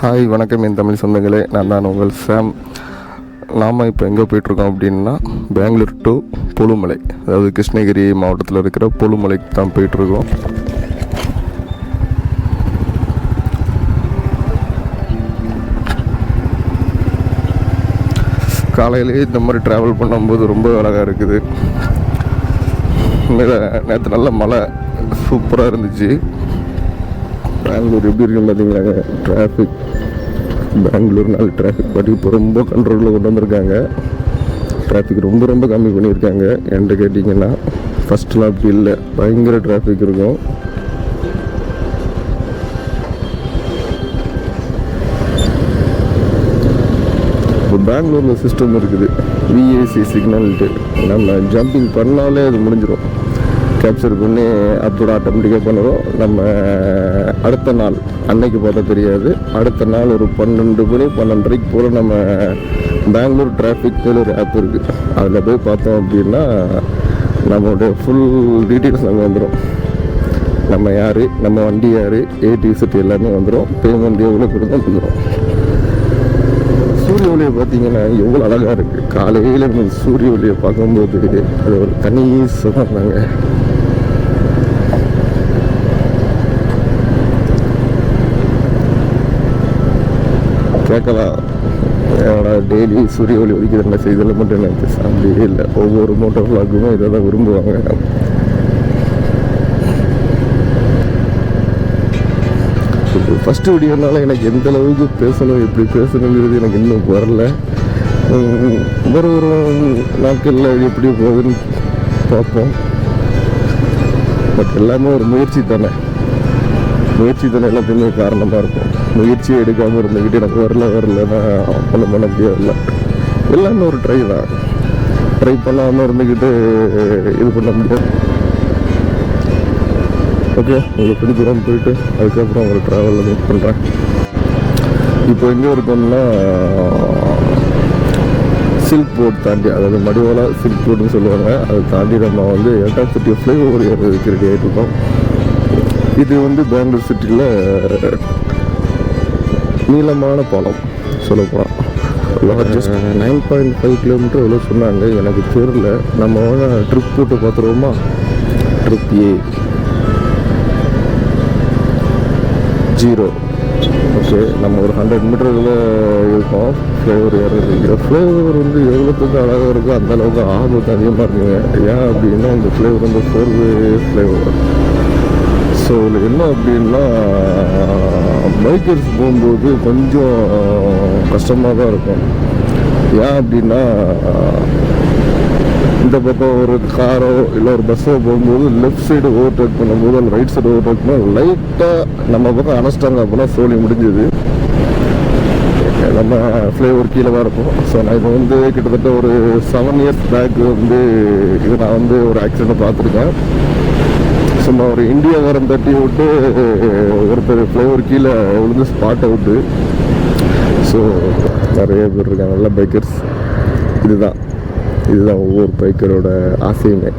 Hi வணக்கம் என் தமிழ் சொந்தங்களே, நான் தான் உங்கள் சாம். நாம் இப்போ எங்கே போயிட்டுருக்கோம் அப்படின்னா பெங்களூர் டு பொழுமலை, அதாவது கிருஷ்ணகிரி மாவட்டத்தில் இருக்கிற பொழுமலைக்கு தான் போயிட்டுருக்கோம். காலையிலேயே இந்த மாதிரி ட்ராவல் பண்ணும்போது ரொம்ப அழகாக இருக்குது. நேற்று நல்ல மழை சூப்பராக இருந்துச்சு. பெங்களூர் எப்படி இருக்குன்னு பார்த்தீங்களாங்க, டிராஃபிக். பெங்களூர்னால டிராஃபிக் பற்றி இப்போ ரொம்ப கண்ட்ரோலில் கொண்டு வந்திருக்காங்க. டிராஃபிக் ரொம்ப கம்மி பண்ணியிருக்காங்க. என்கிட்ட கேட்டிங்கன்னா ஃபஸ்ட்லாம் அப்படி இல்லை, பயங்கர டிராஃபிக் இருக்கும். இப்போ பெங்களூரில் சிஸ்டம் இருக்குது, விஏசி சிக்னல்ட்டு. நம்ம ஜம்பிங் பண்ணாலே அது முடிஞ்சிடும். கேப்சர் பண்ணி அதோட ஆட்டோமேட்டிக்காக பண்ணுறோம். நம்ம அடுத்த நாள் அன்னைக்கு பார்த்தா தெரியாது, அடுத்த நாள் ஒரு 12 மணி 12:30 போல் நம்ம பெங்களூர் டிராஃபிக் ஒரு ஆப் இருக்குது. அதில் போய் பார்த்தோம் அப்படின்னா நம்மளுடைய ஃபுல் டீட்டெயில்ஸ் அங்கே வந்துடும். நம்ம யார், நம்ம வண்டி யார், ஏடிசிட்டி எல்லாமே வந்துடும். பேமெண்ட் எவ்வளோ கொடுத்தா வந்துடும். சூரிய ஒளியை பார்த்தீங்கன்னா எவ்வளோ அழகாக இருக்குது. காலையில் நம்ம சூரிய ஒளியை பார்க்கும்போது அது ஒரு தனி சுகம் தாங்க. கேட்கலாம், என்னோட டெய்லி சூரிய ஒளி ஒதுக்கிது என்ன செய்ததில் மட்டும் எனக்கு சாம்பியே இல்லை. ஒவ்வொரு மோட்டோ விளாக்குமே இதை தான் விரும்புவாங்க. ஃபஸ்ட்டு வீடியோனால எனக்கு எந்த அளவுக்கு பேசணும், எப்படி பேசணுங்கிறது எனக்கு இன்னும் வரல. ஒரு நாட்களில் எப்படி போகுதுன்னு பார்ப்போம். பட் எல்லாமே ஒரு முயற்சி தானே எல்லாத்தையுமே காரணமாக இருக்கும். முயற்சியை எடுக்காமல் இருந்துக்கிட்டு எனக்கு வரலன்னா ஒன்றும் பண்ண முடியாதுல்ல. எல்லாமே ஒரு ட்ரை தான். ட்ரை பண்ணாமல் இருந்துக்கிட்டு இது பண்ண முடியாது. ஓகே, உங்களுக்கு கொஞ்சம் தூரம் போயிட்டு அதுக்கப்புறம் உங்களுக்கு ட்ராவலில் மீட் பண்ணுறேன். இப்போ எங்கே இருக்கோம்னா சில்க் போர்ட் தாண்டி, அதாவது மடிவாலா சில்க் போர்டுன்னு சொல்லுவாங்க. அதை தாண்டி நம்ம வந்து எலக்ட்ரிசிட்டி ஃப்ளைஓவர் ஏறதுக்கு ரெடி ஆகிட்டு இருக்கோம். இது வந்து பெங்களூர் சிட்டியில் நீளமான பாலம் சொல்லப்போனால். லார்ஜஸ்ட் 9.5 கிலோமீட்டர் எவ்வளோ சொன்னாங்க, எனக்கு தெரியல. நம்ம ட்ரிப் போட்டு பார்த்துருவோமா? Trip A0. ஓகே, நம்ம ஒரு 100 மீட்டரில் இருக்கோம். ஃப்ளைஓவர் ஏறுறது. ஃப்ளைஓவர் வந்து எவ்வளோத்துக்கு அழகாக இருக்கோ அந்த அளவுக்கு ஆபத்து அதிகமாக இருக்குங்க. ஏன் அப்படின்னா இந்த ஃப்ளைஓவர் வந்து 4-வே ஃப்ளைஓவர். ஸோ இதில் என்ன அப்படின்னா பைக்கர்ஸ் போகும்போது கொஞ்சம் கஷ்டமாக தான் இருக்கும். ஏன் அப்படின்னா இந்த பக்கம் ஒரு காரோ இல்லை ஒரு பஸ்ஸோ போகும்போது லெஃப்ட் சைடு ஓவர்டேக் பண்ணும்போது அந்த ரைட் சைடு ஓவர்டேக் பண்ணும்போது லைட்டாக நம்ம பக்கம் அணைச்சிட்டாங்க அப்படின்னா சோழி முடிஞ்சது. நம்ம ஃப்ளைஓவர் கீழே தான் இருப்போம். ஸோ நான் இப்போ வந்து கிட்டத்தட்ட ஒரு 7 இயர்ஸ் பேக் வந்து இது நான் வந்து ஒரு ஆக்சிடென்ட் பார்த்துருக்கேன். சும்மா ஒரு இந்தியாக்காரன் தட்டி விட்டு ஒருத்தர் ஃப்ளைஓவர் கீழே விழுந்து ஸ்பாட் அவுட்டு. ஸோ நிறைய பேர் இருக்காங்க நல்ல பைக்கர்ஸ். இதுதான் ஒவ்வொரு பைக்கரோட ஆசையுமே.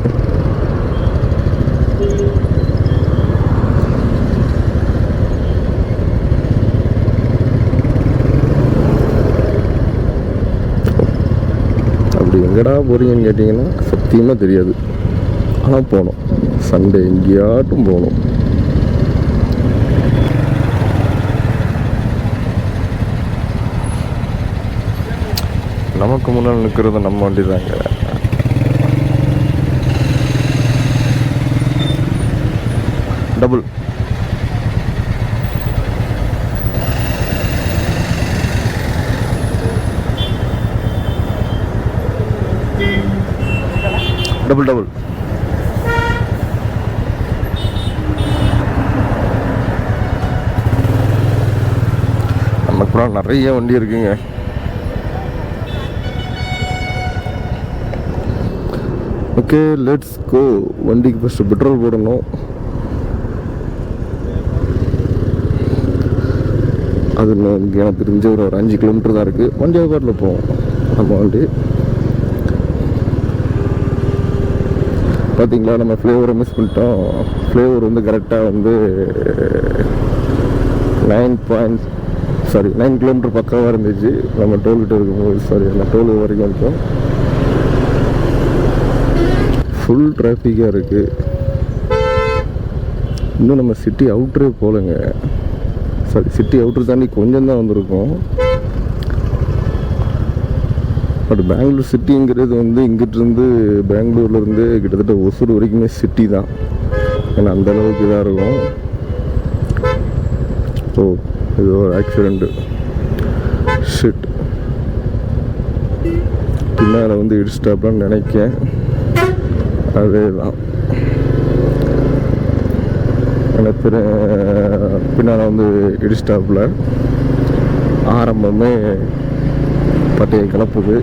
அப்படி எங்கடா போகிறீங்கன்னு கேட்டிங்கன்னா சத்தியமாக தெரியாது. ஆனால் போகணும், சண்டே எங்கேயாட்டும் போகணும். நமக்கு முன்னால் நிற்கிறது நம்ம வண்டி தாங்க. டபுள் டபுள் டபுள் நமக்கு நிறைய வண்டி இருக்குங்க. Okay, let's go. வண்டிக்கு ஃபஸ்ட்டு பெட்ரோல் போடணும். அது எனக்கு தெரிஞ்ச ஒரு 5 கிலோமீட்டர் தான் இருக்குது. வண்டியாக பாட்டில் போவோம். நம்ம வண்டி பார்த்தீங்களா, நம்ம ஃப்ளேவரை மிஸ் பண்ணிட்டோம். ஃப்ளேவர் வந்து கரெக்டாக வந்து சாரி 9 கிலோமீட்டர் பக்கமாக இருந்துச்சு நம்ம டோல்கிட்ட இருக்கும்போது. சாரி அந்த டோல் வரைக்கும் இருக்கும். ஃபுல் டிராஃபிக்காக இருக்குது. இன்னும் நம்ம சிட்டி அவுட்டரே போகலைங்க. சாரி சிட்டி அவுட்டர் தாண்டி கொஞ்சம் தான் வந்திருக்கோம். பட் பெங்களூர் சிட்டிங்கிறது வந்து இங்கிட்டிருந்து பெங்களூர்லேருந்து கிட்டத்தட்ட ஒசூர் வரைக்குமே சிட்டி தான். ஏன்னா அந்தளவுக்கு இதாக இருக்கும். ஓ இது ஒரு ஆக்சிடெண்ட்டு. ஷிட், பின்னால் வந்து இடிச்சிட்டாப்லான்னு நினைக்கேன். அதே தான் எனக்கு பின்னால் வந்து இடிச்சிட்டாப்பில். ஆரம்பமே பட்டையை கிளப்புது.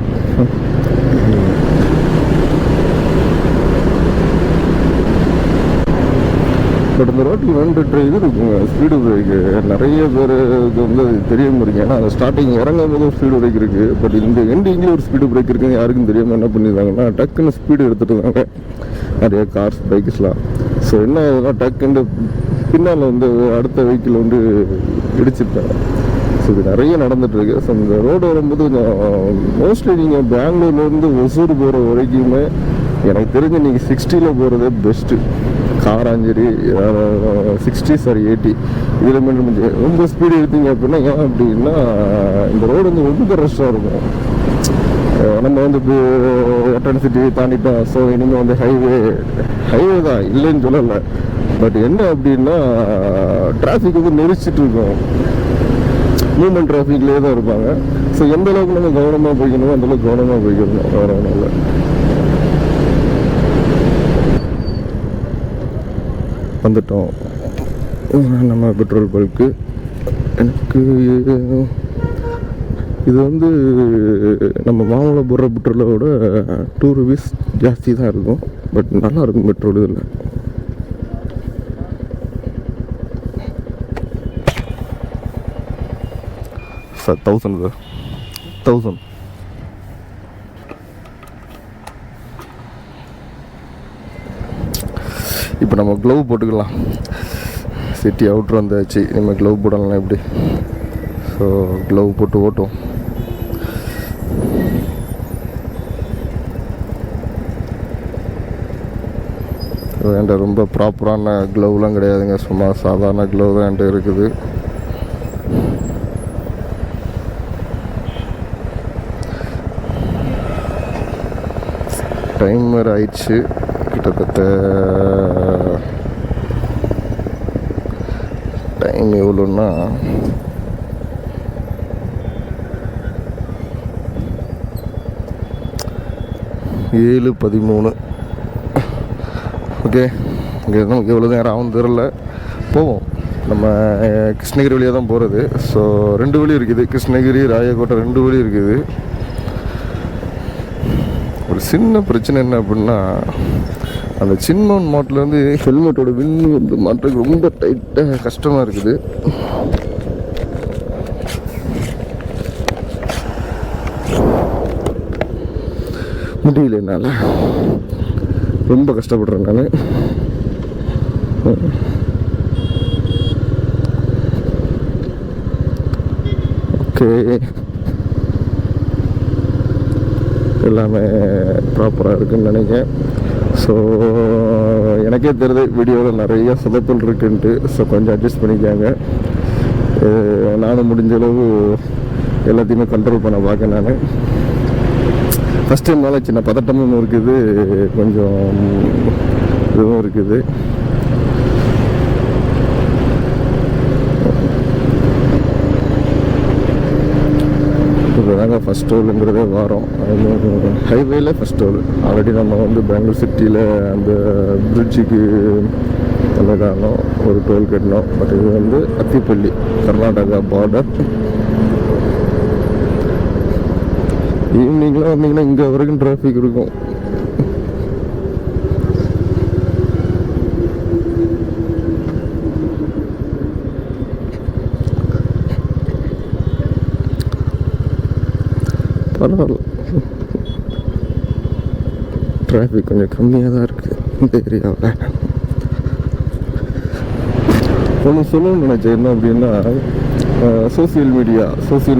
பட் இந்த ரோட்டில் 2 இது இருக்குங்க ஸ்பீடு பிரேக்கு. நிறைய பேருக்கு வந்து தெரியாமல் இருக்கு. ஏன்னா அந்த ஸ்டார்டிங் இறங்கும் போது ஸ்பீடு பிரேக் இருக்குது. பட் இந்த எண்டிங்கில் ஒரு ஸ்பீடு பிரேக் இருக்குங்க. யாருக்கும் தெரியாமல் என்ன பண்ணியிருந்தாங்கன்னா டக்குன்னு ஸ்பீடு எடுத்துகிட்டு இருந்தாங்க நிறைய கார்ஸ் பைக்ஸ்லாம். ஸோ என்ன ஆகுதுன்னா டக்குன்னு பின்னால் வந்து அடுத்த வெஹிக்கிள் வந்து இடிச்சிருக்காங்க. ஸோ இது நிறைய நடந்துகிட்ருக்கு. ஸோ இந்த ரோடு வரும்போது கொஞ்சம் மோஸ்ட்லி நீங்கள் பெங்களூர்லேருந்து ஒசூர் போகிற வரைக்குமே எனக்கு தெரிஞ்சு நீங்கள் 60ல் போகிறதே பெஸ்ட்டு. காராஞ்சேரி 60 சாரி 80 இதில் மட்டும் ரொம்ப ஸ்பீடு எடுத்தீங்க அப்படின்னா. ஏன் அப்படின்னா இந்த ரோடு வந்து ரொம்ப ரஷ்ஷாக இருக்கும். நம்ம வந்து இப்போ எட்டன் சிட்டி தாண்டிட்டோம். ஸோ இனிமேல் வந்து ஹைவே தான் இல்லைன்னு சொல்லலை. பட் என்ன அப்படின்னா டிராஃபிக் வந்து நெரிச்சிட்டு இருக்கும். மூவ்மெண்ட் டிராஃபிக்லேயே தான் இருப்பாங்க. ஸோ எந்த அளவுக்கு நம்ம கவனமாக போய்க்கணுமோ அந்தளவுக்கு கவனமாக போய்க்கணும். வேறு ஒன்றும் இல்லை. வந்துட்டோம் நம்ம பெட்ரோல் பல்க்கு. எனக்கு இது வந்து நம்ம மாமூலில் போடுற பெட்ரோலோட 2 rupees ஜாஸ்தி தான் இருக்கும். பட் நல்லாயிருக்கும் பெட்ரோல். இதில் சார் 1000 இப்போ நம்ம க்ளவ் போட்டுக்கலாம். சிட்டி அவுட்ரு வந்தாச்சு. நம்ம க்ளவ் போடலாம் எப்படி? ஸோ க்ளவ் போட்டு ஓட்டும். என்கிட்ட ரொம்ப ப்ராப்பரான க்ளவ்லாம் கிடையாதுங்க. சும்மா சாதாரண க்ளவ் தான் என்கிட்ட இருக்குது. டைம் வேறு ஆயிடுச்சு. கிட்டத்தட்ட டைம் எவ்வளோன்னா 7:13. ஓகே, இங்கே நமக்கு எவ்வளோ நேரம் ஆகும் தெரில. போவோம். நம்ம கிருஷ்ணகிரி வழியாக தான் போகிறது. ஸோ 2 வழி இருக்குது. கிருஷ்ணகிரி ராயக்கோட்டை 2 வழி இருக்குது. ஒரு சின்ன பிரச்சனை என்ன அப்படின்னா அந்த சின்மோன் மாட்டிலேருந்து ஹெல்மெட்டோட வில்லு வந்து மாட்டுறதுக்கு ரொம்ப டைட்டாக கஷ்டமாக இருக்குது. முடியல என்னால். ரொம்ப கஷ்டப்படுறேன் நான். ஓகே, எல்லாமே ப்ராப்பராக இருக்குதுன்னு நினைக்கிறேன். ஸோ எனக்கே தெரியுது வீடியோவில் நிறைய சொதப்பல் இருக்குன்ட்டு. ஸோ கொஞ்சம் அட்ஜஸ்ட் பண்ணிக்காங்க. நானும் முடிஞ்ச அளவு எல்லாத்தையுமே கண்ட்ரோல் பண்ண பார்க்கேன். நான் ஃபஸ்ட் டைம்னால சின்ன பதட்டமும் இருக்குது, கொஞ்சம் இதுவும் இருக்குது. இதுதாங்க ஃபஸ்ட் டோலுங்கிறதே வாரம். ஹைவேல ஃபஸ்ட் டோல். ஆல்ரெடி நம்ம வந்து பெங்களூர் சிட்டியில் அந்த பிரிட்ஜுக்கு அந்த காரணம் ஒரு டோல் கட்டணும். பட் இது வந்து அத்திப்பள்ளி கர்நாடகா பார்டர். ஈவினிங்லாம் வந்தீங்கன்னா இங்கே வரைக்கும் டிராஃபிக் இருக்கும். பரவாயில்ல, டிராஃபிக் கொஞ்சம் கம்மியாக தான் இருக்குது இந்த ஏரியாவில். ஒன்று சொல்லணும்னு நினச்சேன். என்ன அப்படின்னா சோசியல்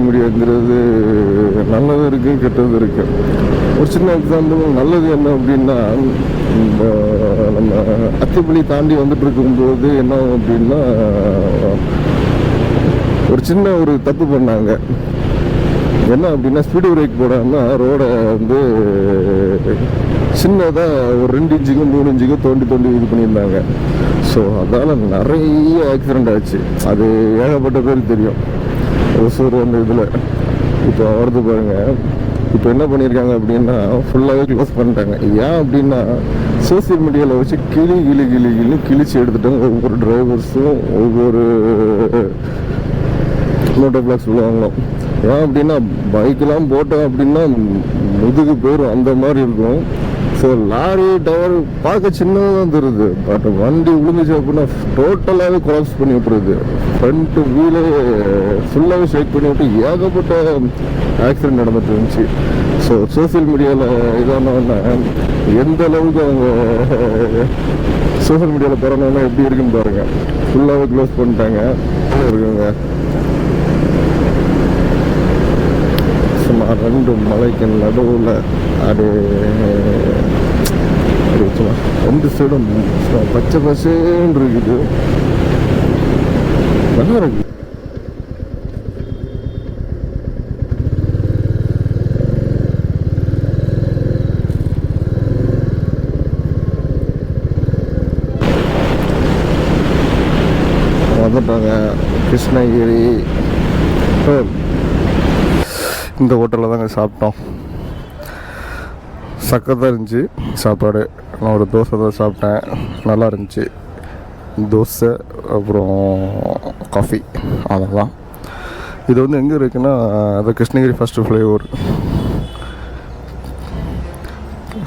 மீடியாங்கிறது நல்லது இருக்குது, கெட்டது இருக்குது. ஒரு சின்ன எக்ஸாம்பிள், நல்லது என்ன அப்படின்னா, இந்த நம்ம அத்திப்பள்ளி தாண்டி வந்துட்டு இருக்கும்போது என்ன ஆகும் அப்படின்னா, ஒரு சின்ன ஒரு தப்பு பண்ணாங்க. என்ன அப்படின்னா, ஸ்பீடு பிரேக் போடாமல் ரோடை வந்து சின்னதாக ஒரு 2 இன்ச்சுக்கு 3 இன்ச்சுக்கு தோண்டி இது பண்ணியிருந்தாங்க. ஸோ அதால் நிறைய ஆக்சிடெண்ட் ஆச்சு. அது ஏகப்பட்ட பேருக்கு தெரியும். ஒசூர் அந்த இதில் இப்போ வருது பாருங்கள். இப்போ என்ன பண்ணியிருக்காங்க அப்படின்னா, ஃபுல்லாகவே க்ளோஸ் பண்ணிட்டாங்க. ஏன் அப்படின்னா, சோசியல் மீடியாவில் வச்சு கிழிச்சு எடுத்துட்டாங்க. ஒவ்வொரு டிரைவர்ஸும் ஒவ்வொரு மோட்டோ பிளாக்ஸ் சொல்லுவாங்களோ. ஏன் அப்படின்னா, பைக்கெலாம் போட்டோம் அப்படின்னா முதுகு போயிடும், அந்த மாதிரி இருக்கும். ஸோ லாரி டவர் பார்க்க சின்னதாக தான் தெரியுது, பட் வண்டி விழுந்துச்சு அப்படின்னா டோட்டலாகவே கொலாப்ஸ் பண்ணி விட்டுருது. ஃப்ரண்ட்டு வீலே ஃபுல்லாகவே ஷேக் பண்ணி விட்டு ஏகப்பட்ட ஆக்சிடென்ட் நடந்துட்டு இருந்துச்சு. ஸோ சோசியல் மீடியாவில் இதானோன்னா எந்த அளவுக்கு அவங்க சோசியல் மீடியாவில் போகிறோன்னா எப்படி இருக்குன்னு பாருங்கள். ஃபுல்லாகவே க்ளோஸ் பண்ணிட்டாங்க. இருக்குங்க சுமார் 2 மலைக்கு நடுவில் அது 2 சைடும் பச்சை பசேன்னு இருக்குது. நல்லா இருக்கு. வந்துட்டாங்க கிருஷ்ணகிரி. இந்த ஹோட்டலில் தாங்க சாப்பிட்டோம். சக்கத்தான் இருந்துச்சு சாப்பாடு. நான் ஒரு தோசை தான் சாப்பிட்டேன், நல்லா இருந்துச்சு. தோசை அப்புறம் காஃபி, அவ்வளோதான். இது வந்து எங்கே இருக்குன்னா, அது கிருஷ்ணகிரி ஃபஸ்ட்டு ஃப்ளைஓவர்.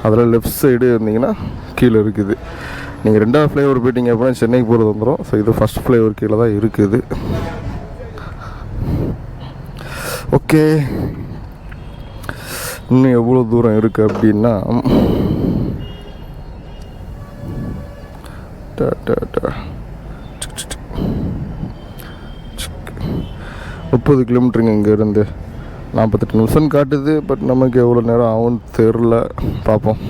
அதில் லெஃப்ட் சைடு இருந்தீங்கன்னா கீழே இருக்குது. நீங்கள் 2வது ஃப்ளைஓவர் போயிட்டீங்க அப்படின்னா சென்னைக்கு போகிறது வந்துடும். ஸோ இது ஃபஸ்ட் ஃப்ளைஓவர் கீழே தான் இருக்குது. ஓகே, இன்னும் எவ்வளோ தூரம் இருக்குது அப்படின்னா 30 கிலோமீட்டருங்க இங்கேருந்து. 48 நிமிஷம் காட்டுது, பட் நமக்கு எவ்வளோ நேரம் ஆகும்னு தெரில, பார்ப்போம்.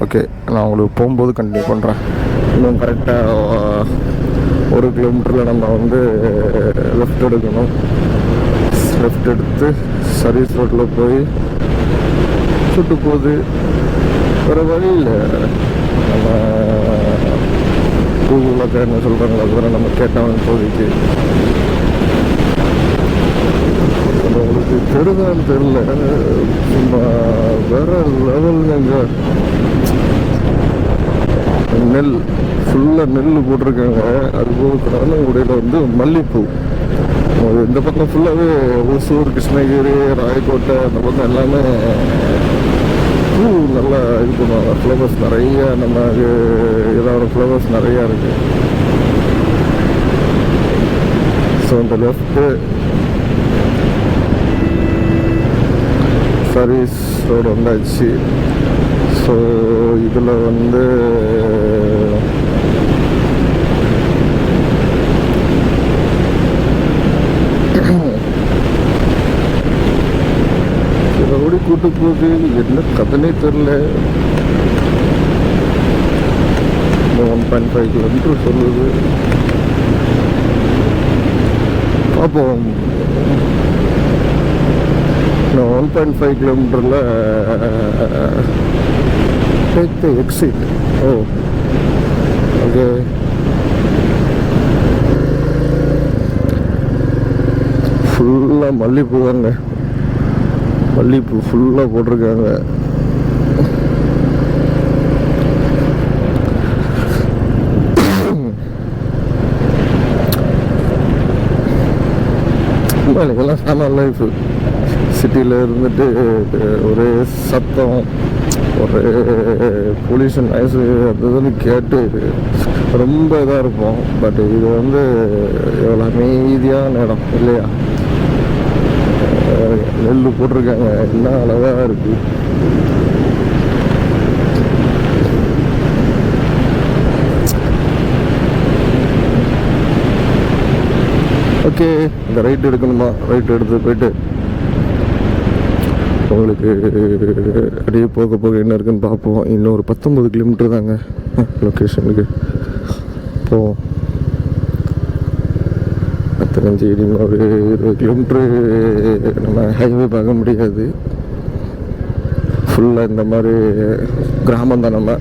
ஓகே, நான் உங்களுக்கு போகும்போது கண்டினியூ பண்ணுறேன். இன்னும் கரெக்டாக 1 கிலோமீட்டரில் நம்ம வந்து லெஃப்ட் எடுக்கணும். லெஃப்ட் எடுத்து சர்வீஸ் ரோட்டில் போய் சுட்டு போகுது. வேறு வழியில் நம்ம கூகுளில் என்ன சொல்கிறாங்களோ அதுவரை நம்ம கேட்டாலும் போதிக்கு உங்களுக்கு தெரிதான்னு தெரில. சும்மா வேறு லெவலுங்க. நெல் ஃபுல்லாக நெல் போட்டிருக்காங்க. அது போகிறதுனால உடையில் வந்து மல்லிகைப்பூ. இந்த பக்கம் ஃபுல்லாகவே ஒசூர், கிருஷ்ணகிரி, ராயக்கோட்டை அந்த பக்கம் எல்லாமே பூ நல்லா இது பண்ணுவாங்க. ஃப்ளவர்ஸ் நிறையா, நம்ம இதோட ஃப்ளவர்ஸ் நிறையா இருக்குது. ஸோ இந்த லெஃப்ட்டு சர்வீஸ் ரோடு வந்தாச்சு. ஸோ இதில் வந்து ஓடி கூட்டு போகுது. என்ன கதனே தெரில. 1.5 கிலோமீட்டர் சொல்லுது. பார்ப்போம். 1.5 கிலோமீட்டரில் டேக் த எக்ஸிட். ஓகே, ஃபுல்லாக மல்லிகைப்பூ தாங்க. மல்லிகைப்பூ ஃபுல்லாக போட்டிருக்காங்க. இதெல்லாம் செம லைஃபு. சிட்டியில் இருந்துட்டு ஒரே சத்தம், ஒரு பொல்யூஷன், நாய்ஸ் அதுன்னு கேட்டு ரொம்ப இதாக இருப்போம். பட் இது வந்து எவ்வளோ அமைதியான இடம் இல்லையா? நெல் போட்டிருக்காங்க, என்ன அழகாக இருக்குது. ஓகே, இந்த ரைட் எடுக்கணுமா? ரைட் எடுத்து போயிட்டு உங்களுக்கு அப்படியே போக போக என்ன இருக்குன்னு பார்ப்போம். இன்னும் ஒரு 19 கிலோமீட்டர் தாங்க லொக்கேஷனுக்கு போவோம். 15 இன்னும் ஒரு 20 கிலோமீட்ரு நம்ம ஹைவே பார்க்க முடியாது. ஃபுல்லாக இந்த மாதிரி கிராமம் தான். நம்ம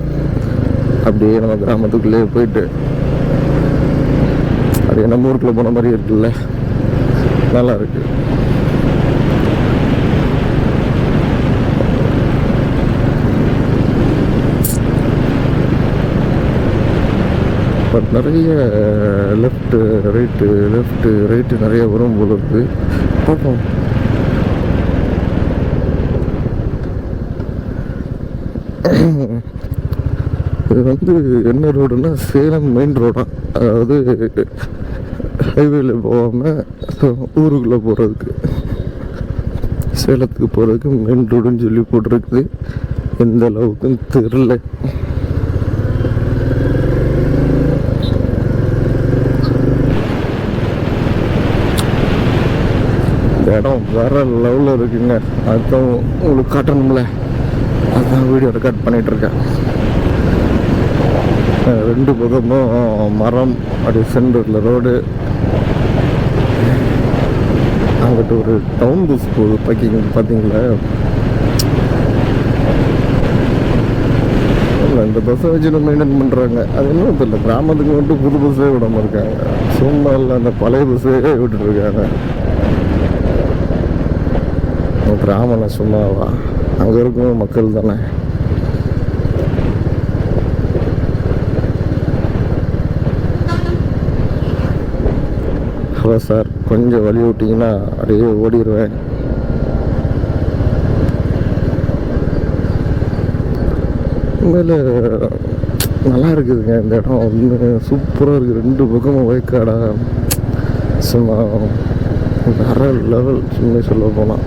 அப்படியே நம்ம கிராமத்துக்குள்ளேயே போயிட்டு அப்படியே நம்ம ஊருக்குள்ளே போன மாதிரி இருக்குல்ல, நல்லா இருக்கு. பட் நிறைய லெஃப்ட்டு ரைட்டு நிறைய வரும் போல இருக்குது. பார்ப்போம். இது வந்து என்ன ரோடுன்னா சேலம் மெயின் ரோடா, அதாவது ஹைவேல போகாமல் ஊருக்குள்ளே போகிறதுக்கு, சேலத்துக்கு போகிறதுக்கு மெயின் ரோடுன்னு சொல்லி போட்டிருக்குது. எந்த அளவுக்குன்னு தெரில. இடம் வேற லெவலில் இருக்குங்க. அதுதான் உங்களுக்கு காட்டணும்ல, அதுதான் வீடியோ ரெக்கார்ட் பண்ணிகிட்ருக்கேன். 2 பக்கமும் மரம், அப்படியே சென்டரில் ரோடு. அங்கிட்ட ஒரு டவுன் பஸ் போகுது பார்த்தீங்களா? இல்லை, இந்த பஸ்ஸை வச்சு நம்ம மெயின்டைன் பண்ணுறாங்க. அது என்ன தெரியல, கிராமத்துக்கு மட்டும் புது பஸ்ஸே விடாமல் இருக்காங்க. சும்மா இல்லை, அந்த பழைய பஸ்ஸே விட்டுருக்காங்க. கிராமம்னா சும்மாவா? அங்கே இருக்கும் மக்கள் தானே. ஹலோ சார், கொஞ்சம் வழி விட்டிங்கன்னா அப்படியே ஓடிடுவேன். உண்மையில் நல்லா இருக்குதுங்க இந்த இடம். ஒன்று சூப்பராக இருக்குது. 2 பக்கமும் வயக்காடா, சும்மா வேற லெவல். சும்மா சொல்ல போனால்